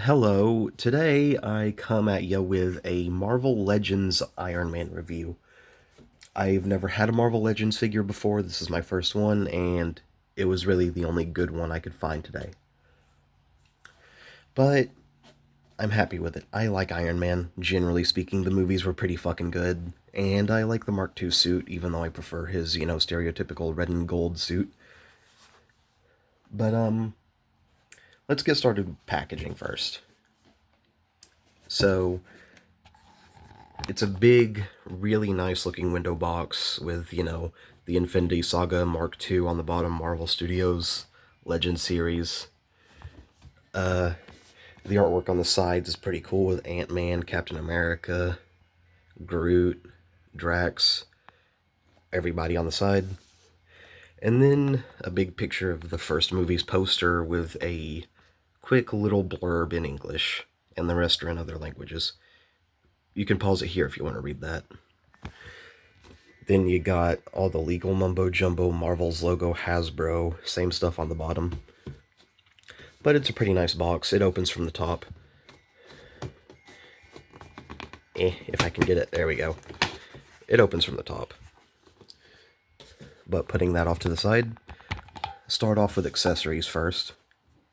Hello, today I come at you with a Marvel Legends Iron Man review. I've never had a Marvel Legends figure before, this is my first one, and it was really the only good one I could find today. But I'm happy with it. I like Iron Man. Generally speaking, the movies were pretty fucking good, and I like the Mark II suit, even though I prefer his, stereotypical red and gold suit. But, let's get started with packaging first. So, it's a big, really nice looking window box with, the Infinity Saga Mark II on the bottom, Marvel Studios Legend series. The artwork on the sides is pretty cool with Ant-Man, Captain America, Groot, Drax, everybody on the side. And then a big picture of the first movie's poster with a quick little blurb in English, and the rest are in other languages. You can pause it here if you want to read that. Then you got all the legal mumbo jumbo, Marvel's logo, Hasbro, same stuff on the bottom. But it's a pretty nice box. It opens from the top. If I can get it, there we go. It opens from the top. But putting that off to the side, start off with accessories first.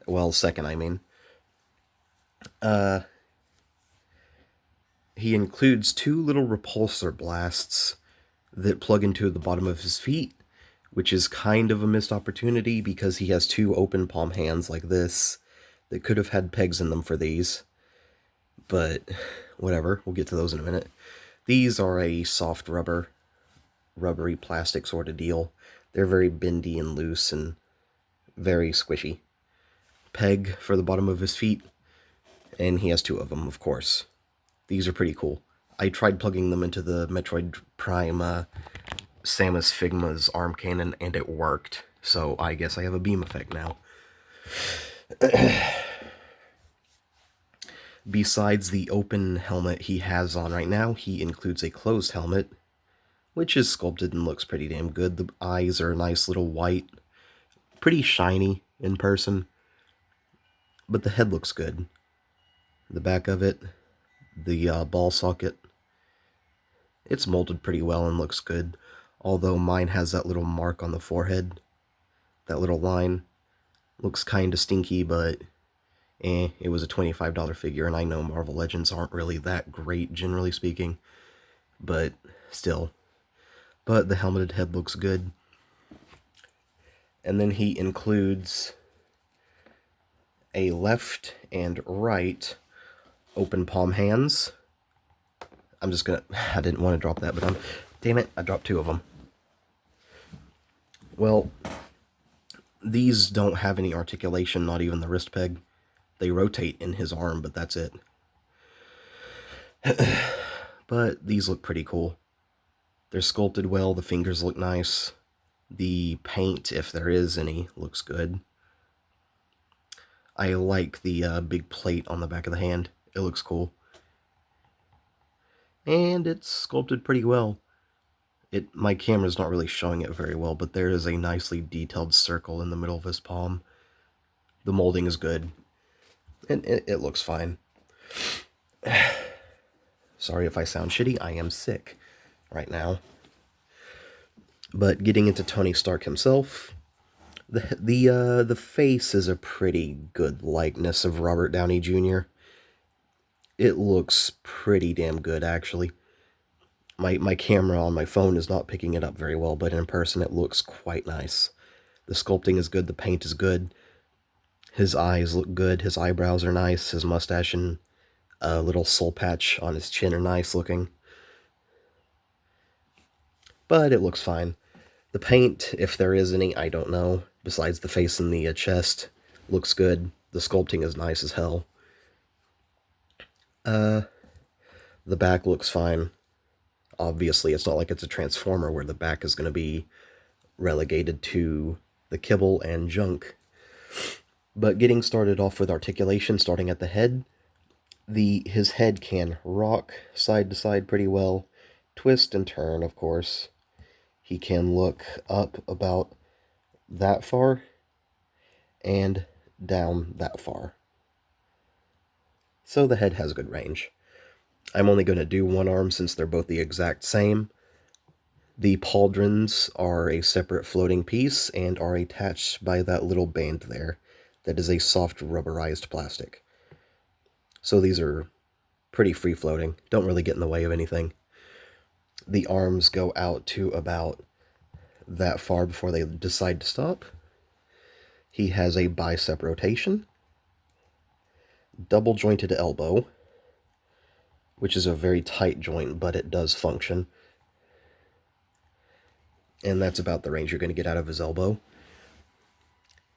Well, second, I mean. He includes two little repulsor blasts that plug into the bottom of his feet, which is kind of a missed opportunity because he has two open palm hands like this that could have had pegs in them for these. But whatever, we'll get to those in a minute. These are a soft rubbery plastic sort of deal. They're very bendy and loose and very squishy. Peg for the bottom of his feet, and he has two of them, of course. These are pretty cool. I tried plugging them into the Metroid Prime Samus Figma's arm cannon, and it worked. So I guess I have a beam effect now. Besides the open helmet he has on right now, he includes a closed helmet, which is sculpted and looks pretty damn good. The eyes are a nice little white, pretty shiny in person, but the head looks good. The back of it, the ball socket, it's molded pretty well and looks good, although mine has that little mark on the forehead, that little line. Looks kinda stinky, but it was a $25 figure, and I know Marvel Legends aren't really that great, generally speaking, but still. But the helmeted head looks good. And then he includes a left and right open palm hands. I didn't want to drop that, but damn it, I dropped two of them. Well, these don't have any articulation, not even the wrist peg. They rotate in his arm, but that's it. But these look pretty cool. They're sculpted well, the fingers look nice. The paint, if there is any, looks good. I like the big plate on the back of the hand. It looks cool. And it's sculpted pretty well. My camera's not really showing it very well, but there is a nicely detailed circle in the middle of his palm. The molding is good. And it looks fine. Sorry if I sound shitty, I am sick right now. But getting into Tony Stark himself, the face is a pretty good likeness of Robert Downey Jr. It looks pretty damn good, actually. My camera on my phone is not picking it up very well, but in person it looks quite nice. The sculpting is good, the paint is good. His eyes look good, his eyebrows are nice, his mustache and a little soul patch on his chin are nice looking. But it looks fine. The paint, if there is any, I don't know, besides the face and the chest, looks good. The sculpting is nice as hell. The back looks fine. Obviously, it's not like it's a Transformer where the back is going to be relegated to the kibble and junk. But getting started off with articulation, starting at the head, his head can rock side to side pretty well, twist and turn, of course. He can look up about that far and down that far. So the head has good range. I'm only going to do one arm since they're both the exact same. The pauldrons are a separate floating piece and are attached by that little band there. That is a soft rubberized plastic. So these are pretty free floating, don't really get in the way of anything. The arms go out to about that far before they decide to stop. He has a bicep rotation, double jointed elbow, which is a very tight joint, but it does function. And that's about the range you're going to get out of his elbow.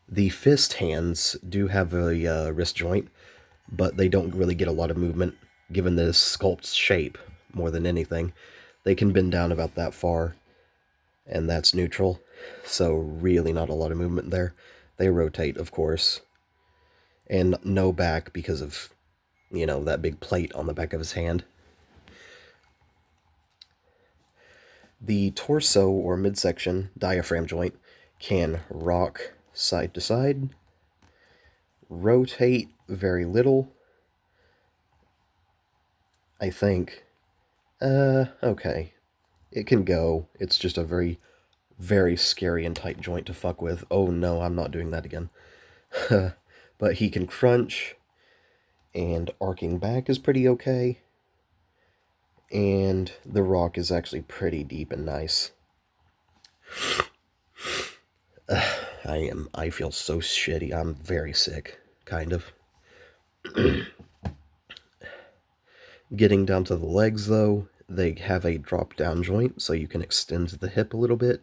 The fist hands do have a wrist joint, but they don't really get a lot of movement given the sculpt's shape more than anything. They can bend down about that far, and that's neutral, so really not a lot of movement there. They rotate, of course, and no back because of, that big plate on the back of his hand. The torso or midsection diaphragm joint can rock side to side, rotate very little, I think. Okay. It can go. It's just a very, very scary and tight joint to fuck with. Oh no, I'm not doing that again. But he can crunch, and arcing back is pretty okay. And the rock is actually pretty deep and nice. I feel so shitty. I'm very sick, kind of. Getting down to the legs, though, they have a drop-down joint, so you can extend the hip a little bit.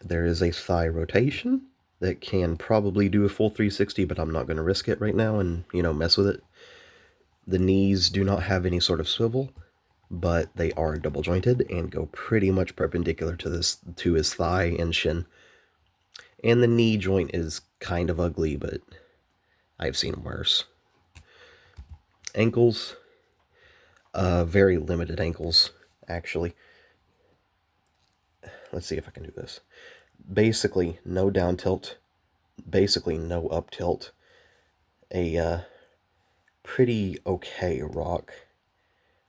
There is a thigh rotation that can probably do a full 360, but I'm not going to risk it right now and, mess with it. The knees do not have any sort of swivel, but they are double jointed and go pretty much perpendicular to his thigh and shin. And the knee joint is kind of ugly, but I've seen worse. Ankles, very limited ankles, actually. Let's see if I can do this. Basically, no down tilt, basically no up tilt. A pretty okay rock.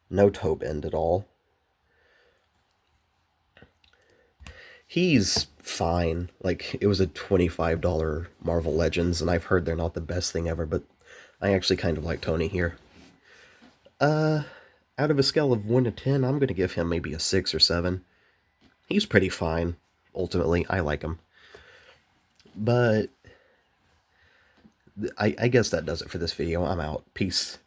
No toe bend at all. He's fine. Like, it was a $25 Marvel Legends, and I've heard they're not the best thing ever, but I actually kind of like Tony here. Out of a scale of 1 to 10, I'm going to give him maybe a 6 or 7. He's pretty fine. Ultimately, I like him. But I guess that does it for this video. I'm out. Peace.